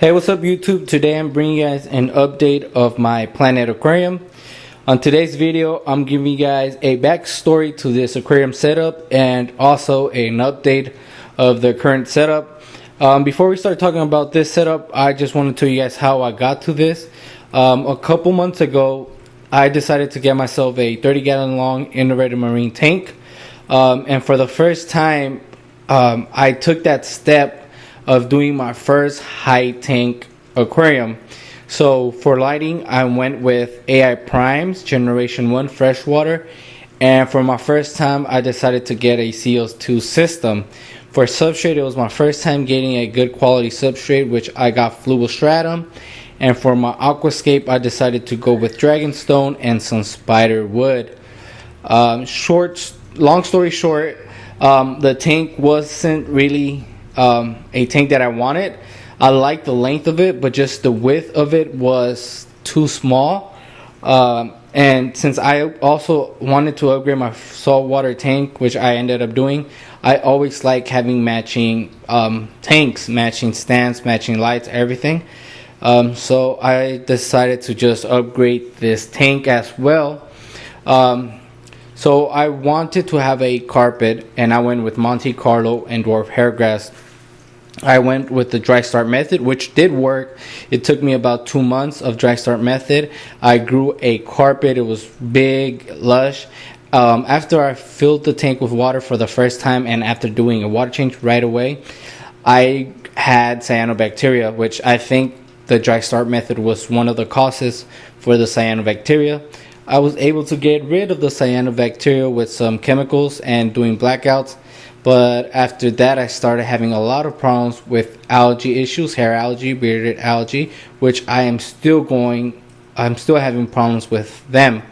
Hey, what's up YouTube? Today I'm bringing you guys an update of my Planet Aquarium. On today's video, I'm giving you guys a backstory to this aquarium setup and also an update of the current setup. Before we start talking about this setup, I just want to tell you guys how I got to this. A couple months ago, I decided to get myself a 30-gallon long integrated marine tank. And for the first time, I took that step of doing my first high tank aquarium. So for lighting, I went with AI Primes Generation 1 freshwater, and for my first time I decided to get a CO2 system. For substrate, it was my first time getting a good quality substrate, which I got Fluostratum, and for my aquascape I decided to go with Dragonstone and some spider wood. Long story short, the tank wasn't really a tank that I wanted. I liked the length of it, but just the width of it was too small. And since I also wanted to upgrade my saltwater tank, which I ended up doing, I always like having matching tanks, matching stands, matching lights, everything. So I decided to just upgrade this tank as well. So I wanted to have a carpet, and I went with Monte Carlo and dwarf hairgrass. I went with the dry start method, which did work. It took me about 2 months of dry start method. I grew a carpet. It was big, lush. After I filled the tank with water for the first time, and after doing a water change right away, I had cyanobacteria, which I think the dry start method was one of the causes for the cyanobacteria. I was able to get rid of the cyanobacteria with some chemicals and doing blackouts, but after that I started having a lot of problems with algae issues, hair algae, bearded algae, which I'm still having problems with them.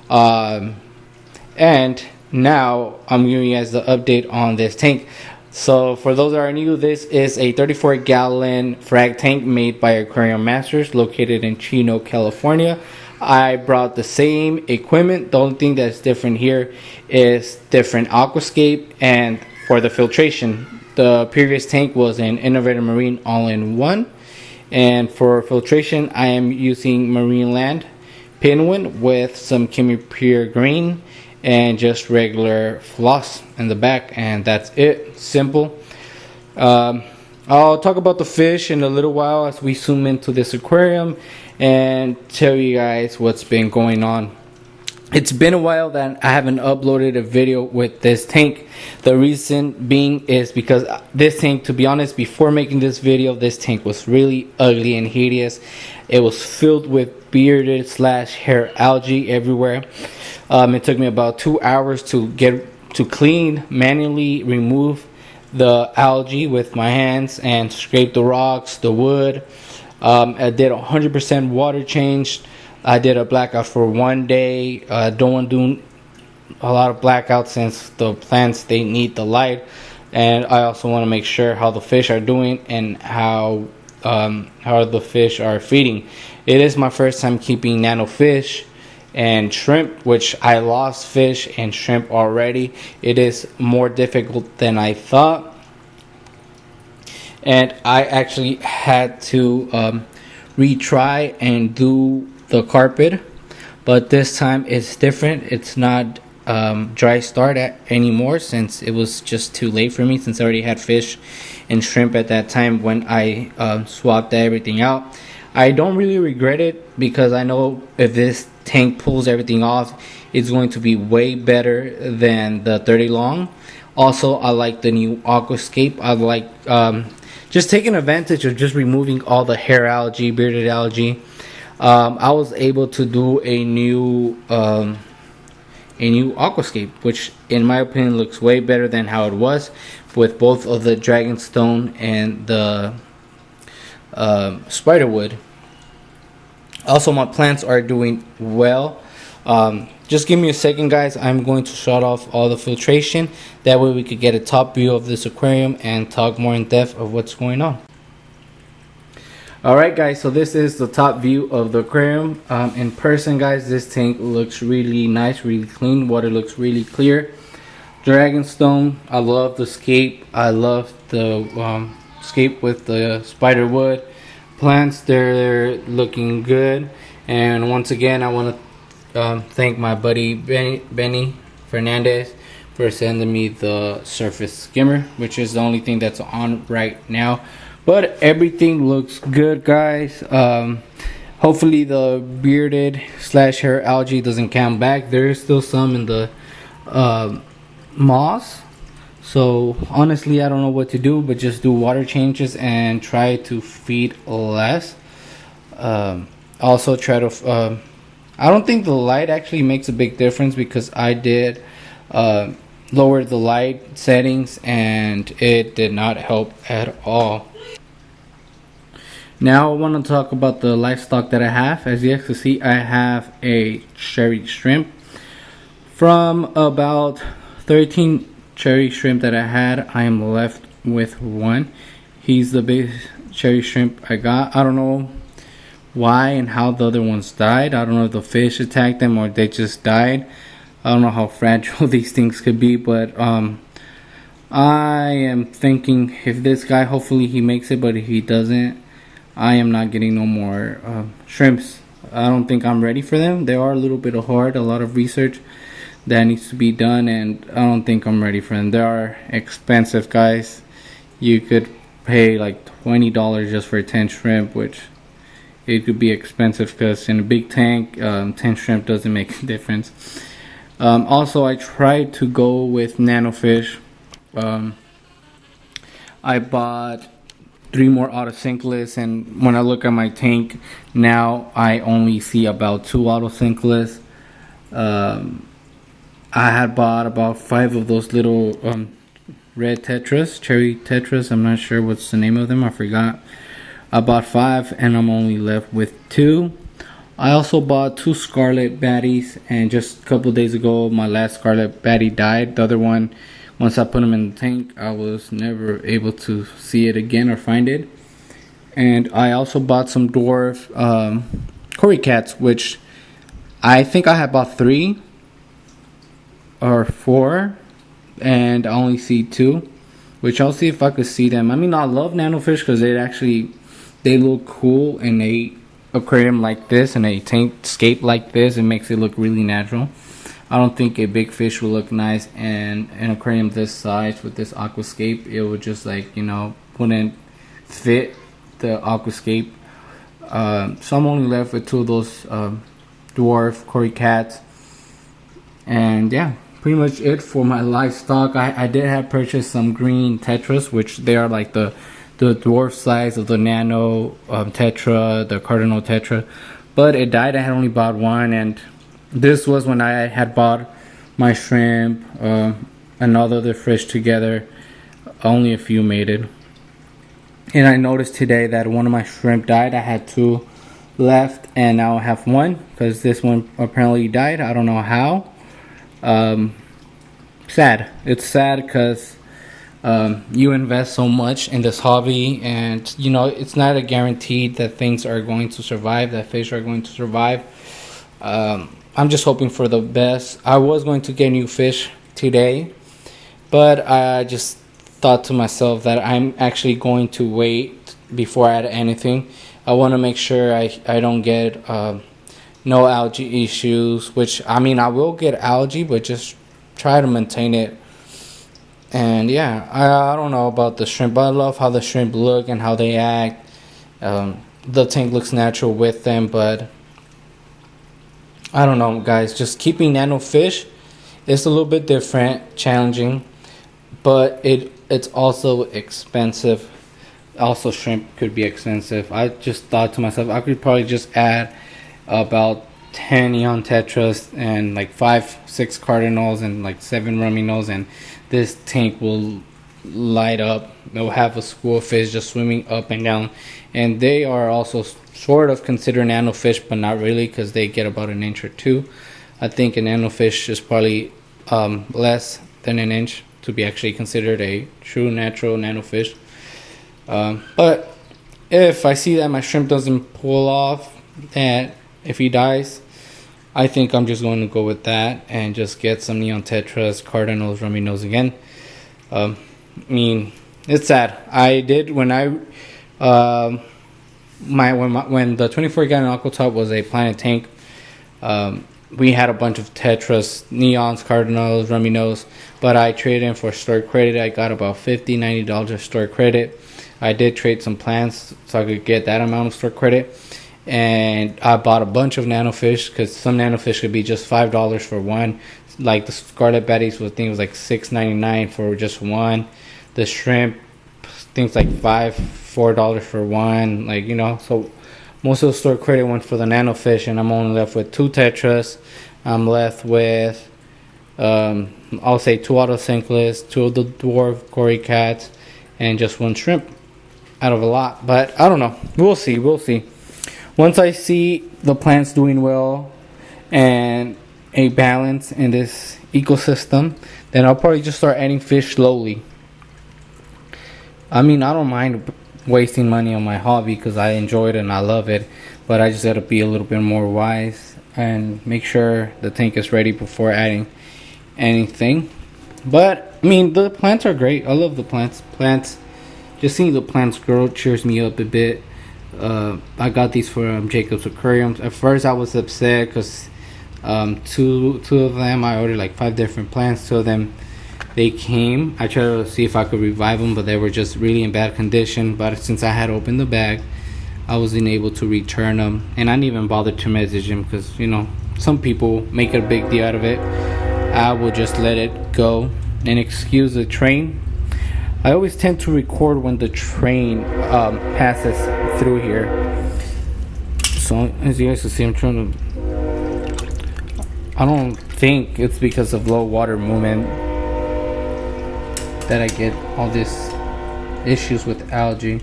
And now I'm giving you guys the update on this tank. So for those that are new, this is a 34-gallon frag tank made by Aquarium Masters, located in Chino, California. I brought the same equipment. The only thing that's different here is different aquascape, and for the filtration, the previous tank was an Innovator Marine all-in-one, and for filtration I am using Marine Land Penguin with some Chemipure Green and just regular floss in the back, and that's it. Simple. I'll talk about the fish in a little while as we zoom into this aquarium and tell you guys what's been going on. It's been a while that I haven't uploaded a video with this tank. The reason being is because this tank, to be honest, before making this video, this tank was really ugly and hideous. It was filled with bearded / hair algae everywhere. It took me about 2 hours to manually remove the algae with my hands and scrape the rocks, the wood. I did 100% water change. I did a blackout for 1 day. Don't want to do a lot of blackouts since the plants, they need the light, and I also want to make sure how the fish are doing and how the fish are feeding. It is my first time keeping nano fish and shrimp, which I lost fish and shrimp already. It is more difficult than I thought, and I actually had to retry and do the carpet, but this time it's different. It's not dry start anymore, since it was just too late for me, since I already had fish and shrimp at that time when I swapped everything out. I don't really regret it, because I know if this tank pulls everything off, it's going to be way better than the 30 long. Also, I like the new aquascape. I like just taking advantage of just removing all the hair algae, bearded algae. I was able to do a new aquascape, which in my opinion looks way better than how it was, with both of the Dragonstone and the spiderwood. Also, my plants are doing well. Just give me a second, guys. I'm going to shut off all the filtration, that way we could get a top view of this aquarium and talk more in depth of what's going on. Alright guys, so this is the top view of the aquarium. In person, guys, this tank looks really nice, really clean. Water looks really clear. Dragonstone, I love the scape. I love the scape with the spider wood. plants, they're looking good. And once again, I want to thank my buddy Benny Fernandez for sending me the surface skimmer, which is the only thing that's on right now. But everything looks good, guys. Hopefully the bearded / hair algae doesn't come back. There is still some in the moss. So honestly, I don't know what to do, but just do water changes and try to feed less. Also try to I don't think the light actually makes a big difference, because I did lower the light settings and it did not help at all. Now I want to talk about the livestock that I have. As you can see, I have a cherry shrimp. From about 13 cherry shrimp that I had, I am left with one. He's the biggest cherry shrimp I got. I don't know why and how the other ones died. I don't know if the fish attacked them or they just died. I don't know how fragile these things could be, but I am thinking if this guy, hopefully he makes it, but if he doesn't, I am not getting no more shrimps. I don't think I'm ready for them. They are a little bit hard, a lot of research that needs to be done, and I don't think I'm ready for them. They are expensive, guys. You could pay like $20 just for 10 shrimp, which it could be expensive, because in a big tank, 10 shrimp doesn't make a difference. Also, I tried to go with nanofish. I bought 3 more autosynclists, and when I look at my tank now, I only see about 2 autosynclists. I had bought about 5 of those little red tetras, cherry tetras. I'm not sure what's the name of them, I forgot. I bought 5 and I'm only left with 2. I also bought 2 scarlet baddies, and just a couple days ago my last scarlet baddie died. The other one, once I put him in the tank, I was never able to see it again or find it. And I also bought some dwarf Cory cats, which I think I had bought 3 or 4, and I only see 2, which I'll see if I could see them. I mean, I love nanofish because they look cool in a aquarium like this, and a tank scape like this. It makes it look really natural. I don't think a big fish will look nice in an aquarium this size with this aquascape. It would just, like, you know, wouldn't fit the aquascape. So I'm only left with 2 of those dwarf Cory cats. And yeah, pretty much it for my livestock. I did have purchased some green tetras, which they are like the dwarf size of the nano tetra, the cardinal tetra, but it died. I had only bought 1, and this was when I had bought my shrimp and all the other fish together. Only a few made it. And I noticed today that one of my shrimp died. I had 2 left, and now I have 1, because this one apparently died. I don't know how. Sad. It's sad because you invest so much in this hobby, and you know it's not a guaranteed that things are going to survive, that fish are going to survive. I'm just hoping for the best. I was going to get new fish today, but I just thought to myself that I'm actually going to wait before I add anything. I want to make sure I don't get no algae issues, which, I mean, I will get algae, but just try to maintain it. And yeah, I don't know about the shrimp, but I love how the shrimp look and how they act. The tank looks natural with them, but I don't know, guys. Just keeping nano fish is a little bit different, challenging, but it's also expensive. Also, shrimp could be expensive. I just thought to myself, I could probably just add about 10 neon tetras and like 5-6 cardinals and like 7 rummy-nose, and this tank will light up. They'll have a school of fish just swimming up and down, and they are also sort of considered nano fish, but not really, because they get about an inch or 2. I think a nano fish is probably less than an inch to be actually considered a true natural nano fish. But if I see that my shrimp doesn't pull off, and if he dies, I think I'm just going to go with that and just get some neon tetras, cardinals, rummy-nose again. I mean, it's sad. I did when I when the 24-gallon Aqua Top was a Planet tank, we had a bunch of Tetras, Neons, Cardinals, Raminos, but I traded in for store credit. I got about $50-$90 of store credit. I did trade some plants so I could get that amount of store credit, and I bought a bunch of nanofish because some nanofish could be just $5 for one. Like the Scarlet Baddies, was, I think it was like $6.99 for just one. The shrimp, things like $4 for one. Like, you know, so most of the store credit went for the nanofish, and I'm only left with 2 Tetras. I'm left with, I'll say 2 Autosynclids, 2 of the dwarf Cory Cats, and just 1 shrimp out of a lot. But I don't know. We'll see. We'll see. Once I see the plants doing well and a balance in this ecosystem, then I'll probably just start adding fish slowly. I mean, I don't mind wasting money on my hobby because I enjoy it and I love it, but I just gotta be a little bit more wise and make sure the tank is ready before adding anything. But I mean, the plants are great. I love the plants. Just seeing the plants grow cheers me up a bit. I got these from Jacob's Aquariums. At first I was upset because two of them, I ordered like 5 different plants. 2 of them, they came. I tried to see if I could revive them, but they were just really in bad condition. But since I had opened the bag, I wasn't able to return them, and I didn't even bother to message them because, you know, some people make a big deal out of it. I will just let it go. And excuse the train. I always tend to record when the train passes through here. So as you guys can see, I'm trying to, I don't think it's because of low water movement that I get all these issues with algae.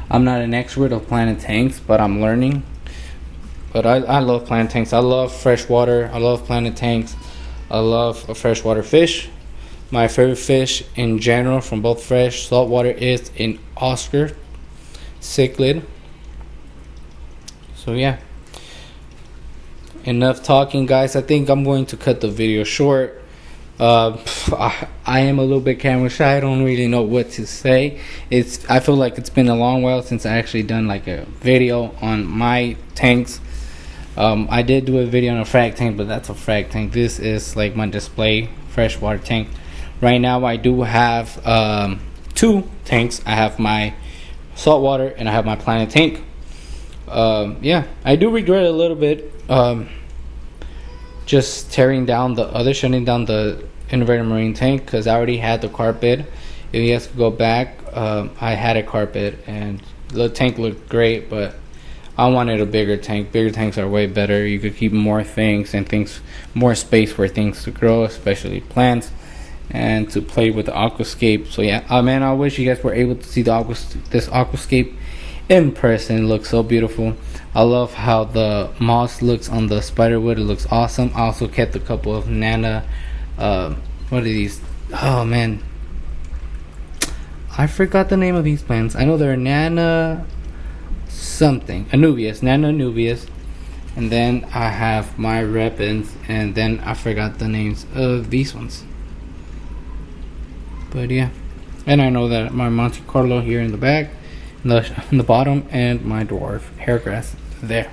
I'm not an expert of Planet tanks, but I'm learning. But I love Planet tanks. I love fresh water. I love Planet tanks. I love freshwater fish. My favorite fish in general from both fresh saltwater is an Oscar cichlid. So yeah, enough talking, guys. I think I'm going to cut the video short. I am a little bit camera shy. I don't really know what to say. I feel like it's been a long while since I actually done like a video on my tanks. I did do a video on a frag tank, but that's a frag tank. This is like my display freshwater tank. Right now I do have 2 tanks. I have my saltwater and I have my Planet tank. Yeah, I do regret a little bit just shutting down the Innovator Marine tank, because I already had the carpet. If you guys could go back, I had a carpet and the tank looked great, but I wanted a bigger tank. Bigger tanks are way better. You could keep more things and more space for things to grow, especially plants, and to play with the aquascape. So yeah, man, I wish you guys were able to see this aquascape in person. It looks so beautiful. I love how the moss looks on the spiderwood. It looks awesome. I also kept a couple of Nana, what are these? Oh man, I forgot the name of these plants. I know they're Nana something, Nana Anubias. And then I have my Repens, and then I forgot the names of these ones. But yeah, and I know that my Monte Carlo here in the back, in the bottom, and my dwarf hairgrass there.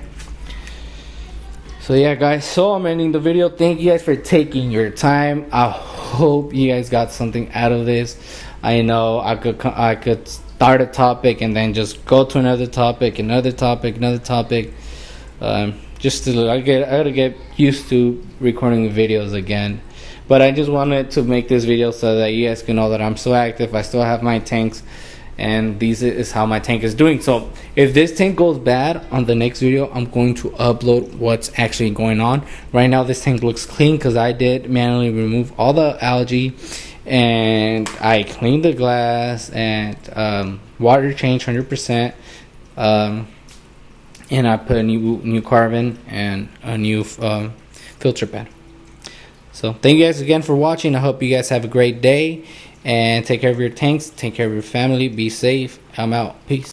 So yeah, guys, so I'm ending the video. Thank you guys for taking your time. I hope you guys got something out of this. I know I could start a topic and then just go to another topic. Just to I gotta get used to recording the videos again. But I just wanted to make this video so that you guys can know that I'm so active. I still have my tanks, and this is how my tank is doing. So if this tank goes bad on the next video, I'm going to upload what's actually going on. Right now this tank looks clean because I did manually remove all the algae, and I cleaned the glass, and water change 100%, and I put a new carbon and a new filter pad. So thank you guys again for watching. I hope you guys have a great day, and take care of your tanks, take care of your family, be safe. I'm out. Peace.